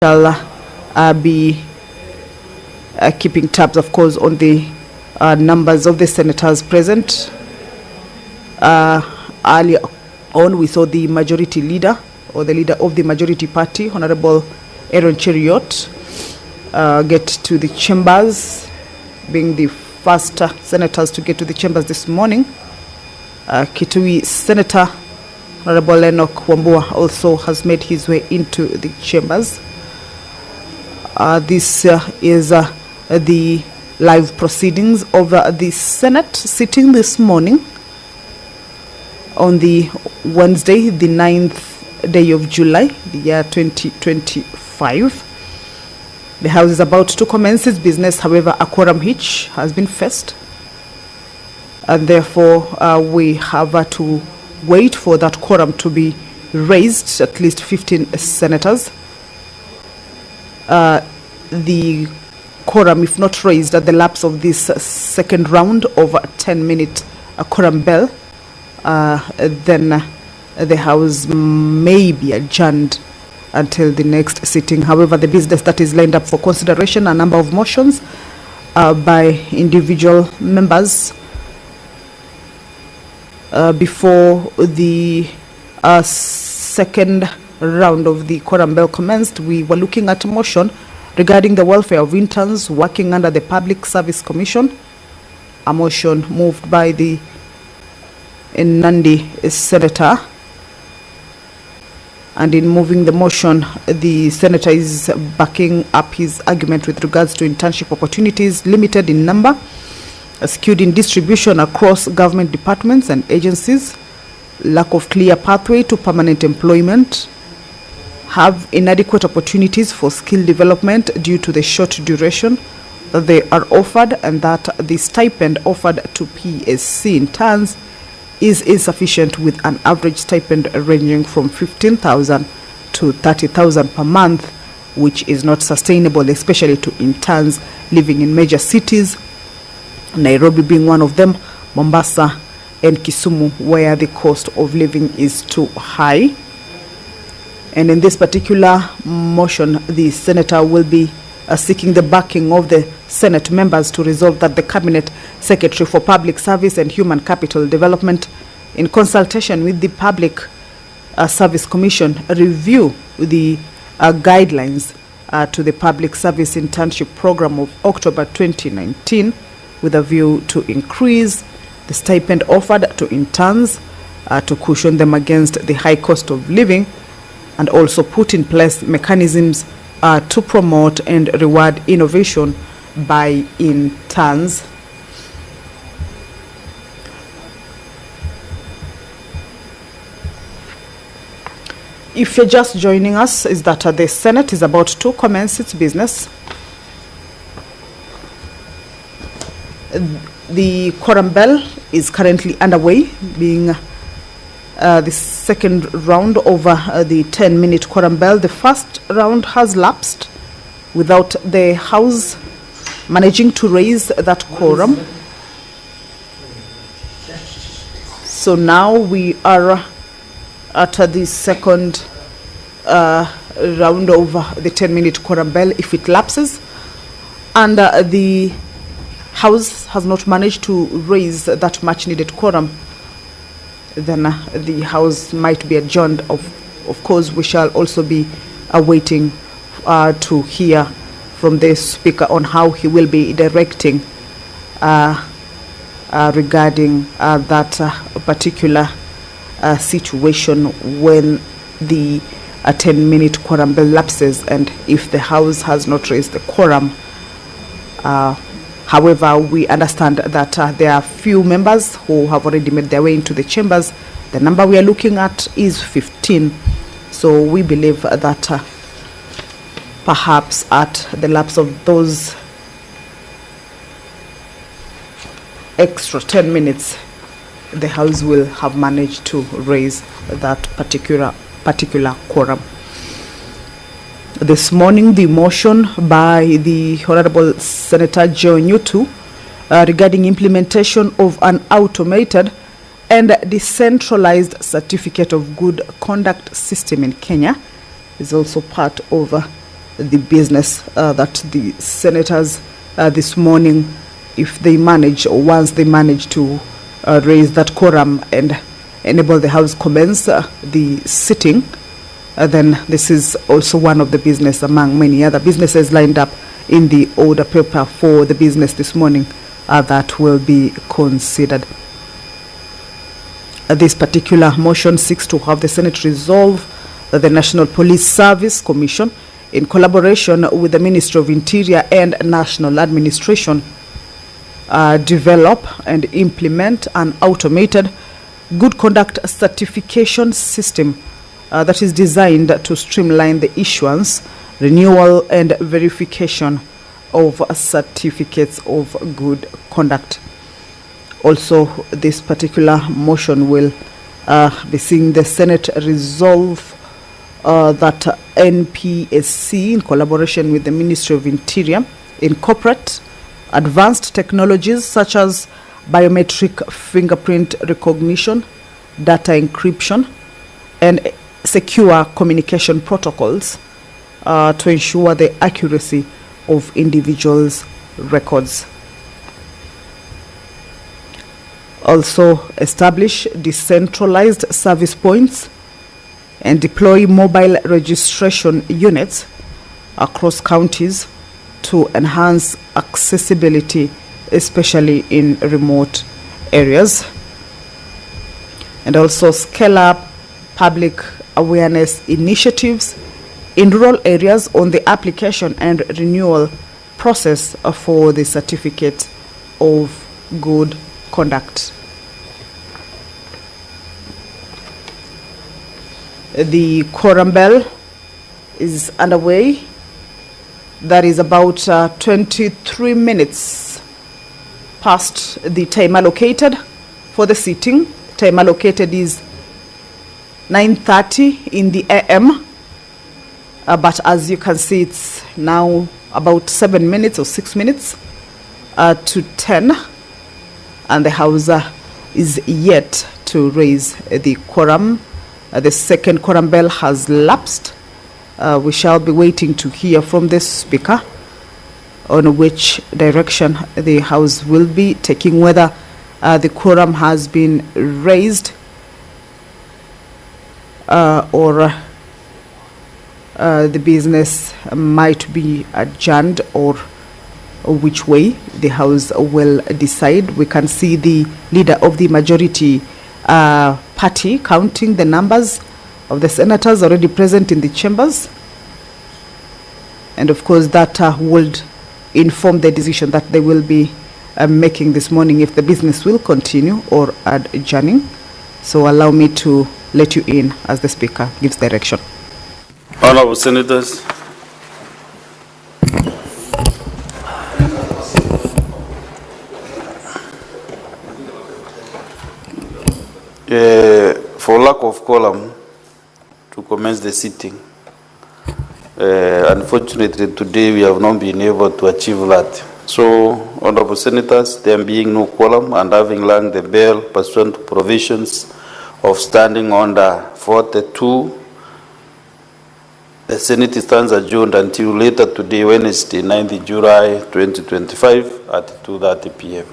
shall be keeping tabs, of course, on the numbers of the senators present. Earlier on, we saw the majority leader, or the leader of the majority party, Honorable Aaron Cheriot, get to the chambers, being the first senators to get to the chambers this morning. Kitui Senator Honorable Enoch Wambua also has made his way into the chambers. This is the live proceedings of the Senate sitting this morning on the Wednesday, the 9th day of July, the year 2025. The House is about to commence its business. However, a quorum hitch has been faced, and therefore we have to wait for that quorum to be raised, at least 15 senators. The quorum, if not raised at the lapse of this second round of a 10-minute quorum bell, then the House may be adjourned until the next sitting. However, the business that is lined up for consideration, a number of motions by individual members before the second round of the quorum bell commenced. We were looking at a motion regarding the welfare of interns working under the Public Service Commission, a motion moved by the Nandi senator. And in moving the motion, the senator is backing up his argument with regards to internship opportunities limited in number, skewed in distribution across government departments and agencies, lack of clear pathway to permanent employment, have inadequate opportunities for skill development due to the short duration that they are offered, and that the stipend offered to PSC interns is insufficient, with an average stipend ranging from 15,000 to 30,000 per month, which is not sustainable, especially to interns living in major cities, Nairobi being one of them, Mombasa and Kisumu, where the cost of living is too high. And in this particular motion, the senator will be seeking the backing of the Senate members to resolve that the Cabinet Secretary for Public Service and Human Capital Development, in consultation with the Public Service Commission, review the guidelines to the Public Service Internship Program of October 2019 with a view to increase the stipend offered to interns to cushion them against the high cost of living, and also put in place mechanisms to promote and reward innovation by interns. If you're just joining us, is that the Senate is about to commence its business. The quorum bell is currently underway, being the second round over the 10-minute quorum bell. The first round has lapsed without the House managing to raise that quorum. So now we are at the second round over the 10-minute quorum bell. If it lapses and the House has not managed to raise that much needed quorum, then the House might be adjourned. Of course, we shall also be awaiting to hear from the Speaker on how he will be directing regarding that particular situation when the 10-minute quorum bell lapses, and if the House has not raised the quorum. However, we understand that there are few members who have already made their way into the chambers. The number we are looking at is 15. So we believe that perhaps at the lapse of those extra 10 minutes, the House will have managed to raise that particular quorum. This morning, the motion by the Honorable Senator Joe Nyutu regarding implementation of an automated and decentralized certificate of good conduct system in Kenya is also part of the business that the senators this morning, if they manage, or once they manage to raise that quorum and enable the House commence the sitting, then this is also one of the business among many other businesses lined up in the order paper for the business this morning that will be considered. This particular motion seeks to have the Senate resolve that the National Police Service Commission, in collaboration with the Ministry of Interior and National Administration, develop and implement an automated good conduct certification system that is designed to streamline the issuance, renewal, and verification of certificates of good conduct. Also, this particular motion will be seeing the Senate resolve that NPSC, in collaboration with the Ministry of Interior, incorporate advanced technologies such as biometric fingerprint recognition, data encryption, and secure communication protocols to ensure the accuracy of individuals' records. Also, establish decentralized service points and deploy mobile registration units across counties to enhance accessibility, especially in remote areas. And also scale up public awareness initiatives in rural areas on the application and renewal process for the certificate of good conduct. The quorum bell is underway. That is about 23 minutes past the time allocated for the sitting. Time allocated is 9:30 in the AM, but as you can see, it's now about 7 minutes or 6 minutes to 10, and the House is yet to raise the quorum. The second quorum bell has lapsed. We shall be waiting to hear from the Speaker on which direction the House will be taking, whether the quorum has been raised or the business might be adjourned, or which way the House will decide. We can see the leader of the majority party counting the numbers of the senators already present in the chambers, and of course that would inform the decision that they will be making this morning, if the business will continue or adjourning. So allow me to let you in as the Speaker gives direction. Honorable Senators, for lack of quorum to commence the sitting, unfortunately today we have not been able to achieve that. So, Honorable Senators, there being no quorum and having rang the bell pursuant to provisions of Standing Order 42, the Senate stands adjourned until later today, Wednesday, 9th July 2025 at 2:30 p.m.